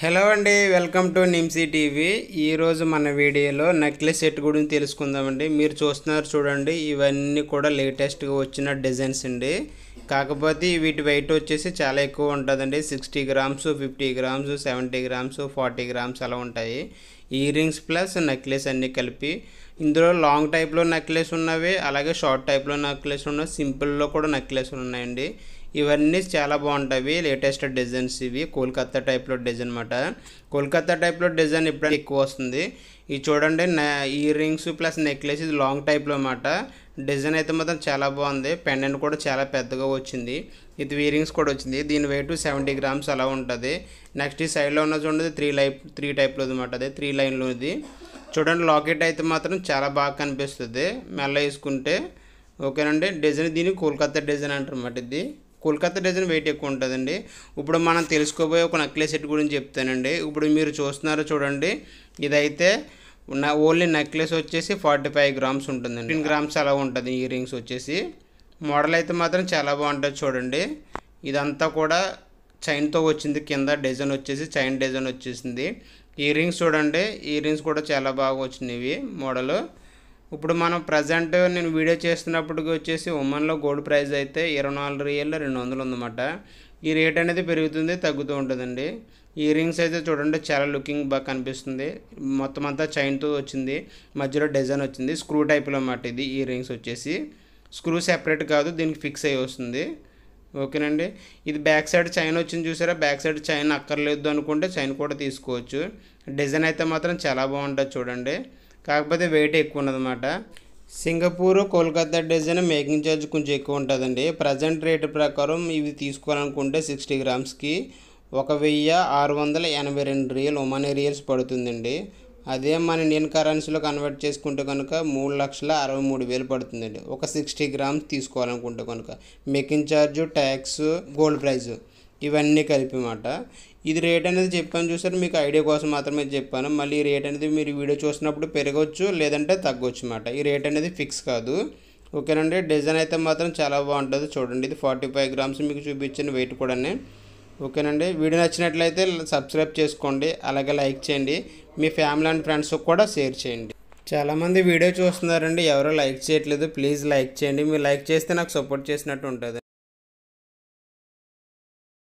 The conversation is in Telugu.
హలో అండి, వెల్కమ్ టు నిమ్సీ టీవీ. ఈరోజు మన వీడియోలో నెక్లెస్ సెట్ గురించి తెలుసుకుందామండి. మీరు చూస్తున్నారు చూడండి, ఇవన్నీ కూడా లేటెస్ట్గా వచ్చిన డిజైన్స్ అండి. కాకపోతే వీటి వెయిట్ వచ్చేసి చాలా ఎక్కువ ఉంటుందండి. 60 గ్రామ్స్, 50 గ్రామ్స్, 70 గ్రామ్స్, 40 గ్రామ్స్ అలా ఉంటాయి. ఇయర్ రింగ్స్ ప్లస్ నెక్లెస్ అన్నీ కలిపి. ఇందులో లాంగ్ టైప్లో నెక్లెస్ ఉన్నవి, అలాగే షార్ట్ టైప్లో నెక్లెస్ ఉన్నవి, సింపుల్లో కూడా నెక్లెస్లు ఉన్నాయండి. ఇవన్నీ చాలా బాగుంటాయి. లేటెస్ట్ డిజైన్స్ ఇవి కోల్కతా టైప్లో డిజైన్ అనమాట. కోల్కతా టైప్లో డిజైన్ ఇప్పుడు ఎక్కువ వస్తుంది. ఇది చూడండి, ఇయర్ రింగ్స్ ప్లస్ నెక్లెస్, ఇది లాంగ్ టైప్లో అన్నమాట. డిజైన్ అయితే మాత్రం చాలా బాగుంది. పెండెంట్ కూడా చాలా పెద్దగా వచ్చింది. ఇది ఇయర్ రింగ్స్ కూడా వచ్చింది. దీని వెయిట్ 70 గ్రామ్స్ అలా ఉంటుంది. నెక్స్ట్ ఈ సైడ్లో ఉన్న చూడండి, త్రీ టైప్లో అనమాట. అది 3 లైన్లో ఇది చూడండి. లాకెట్ అయితే మాత్రం చాలా బాగా కనిపిస్తుంది మెల్ల వేసుకుంటే. ఓకేనండి. డిజైన్ దీన్ని కోల్కతా డిజైన్ అంటారు అన్నమాట. ఇది కోల్కతా డిజైన్ వెయిట్ ఎక్కువ ఉంటుందండి. ఇప్పుడు మనం తెలుసుకోబోయే ఒక నెక్లెస్ సెట్ గురించి చెప్తానండి. ఇప్పుడు మీరు చూస్తున్నారు చూడండి, ఇదైతే ఓన్లీ నెక్లెస్ వచ్చేసి 45 గ్రామ్స్ ఉంటుందండి. 15 గ్రామ్స్ అలా ఉంటుంది. ఇయర్ రింగ్స్ వచ్చేసి మోడల్ అయితే మాత్రం చాలా బాగుంటుంది చూడండి. ఇదంతా కూడా చైన్తో వచ్చింది. కింద డిజైన్ వచ్చేసి చైన్ డిజైన్ వచ్చేసింది. ఇయర్ రింగ్స్ చూడండి, ఇయర్ రింగ్స్ కూడా చాలా బాగా వచ్చినాయి మోడల్. ఇప్పుడు మనం ప్రజెంట్ నేను వీడియో చేస్తున్నప్పటికి వచ్చేసి ఉమెన్లో గోల్డ్ ప్రైస్ అయితే 24,200 ఉందన్నమాట. ఈ రేట్ అనేది పెరుగుతుంది, తగ్గుతూ ఉంటుందండి. ఇయర్ రింగ్స్ అయితే చూడండి, చాలా లుకింగ్ బాగా కనిపిస్తుంది. మొత్తం అంతా చైన్తో వచ్చింది, మధ్యలో డిజైన్ వచ్చింది. స్క్రూ టైప్లో అన్నమాట. ఇది ఇయర్ రింగ్స్ వచ్చేసి స్క్రూ సెపరేట్ కాదు, దీనికి ఫిక్స్ అయ్యి వస్తుంది. ఓకేనండి. ఇది బ్యాక్ సైడ్ చైన్ వచ్చింది చూసారా. బ్యాక్ సైడ్ చైన్ అక్కర్లేదు అనుకుంటే చైన్ కూడా తీసుకోవచ్చు. డిజైన్ అయితే మాత్రం చాలా బాగుంటుంది చూడండి. కాకపోతే వెయిట్ ఎక్కువ ఉన్నదన్నమాట. Singapore Kolkata design making charge కొంచెం ఎక్కువ ఉంటుందండి. ప్రజెంట్ రేటు ప్రకారం ఇవి తీసుకోవాలనుకుంటే 60 గ్రామ్స్కి 1,682 రియల్ ఒమానీ రియల్స్ పడుతుందండి. అదే మన ఇండియన్ కరెన్సీలో కన్వర్ట్ చేసుకుంటే కనుక 3,63,000 పడుతుందండి. ఒక 60 గ్రామ్స్ తీసుకోవాలనుకుంటే కనుక making charge, tax, gold price ఇవన్నీ కలిపి మాట. ఇది రేట్ అనేది చెప్పాను చూసారు, మీకు ఐడియా కోసం మాత్రమే చెప్పాను. మళ్ళీ ఈ రేట్ అనేది మీరు వీడియో చూసినప్పుడు పెరగవచ్చు, లేదంటే తగ్గొచ్చు అన్నమాట. ఈ రేట్ అనేది ఫిక్స్ కాదు. ఓకేనండి. డిజైన్ అయితే మాత్రం చాలా బాగుంటుంది చూడండి. ఇది 45 గ్రామ్స్ మీకు చూపించిన వెయిట్ కూడా. ఓకేనండి. వీడియో నచ్చినట్లయితే సబ్స్క్రైబ్ చేసుకోండి, అలాగే లైక్ చేయండి. మీ ఫ్యామిలీ అండ్ ఫ్రెండ్స్కి కూడా షేర్ చేయండి. చాలామంది వీడియో చూస్తున్నారండి, ఎవరో లైక్ చేయట్లేదు. ప్లీజ్ లైక్ చేయండి. మీరు లైక్ చేస్తే నాకు సపోర్ట్ చేసినట్టు ఉంటుంది.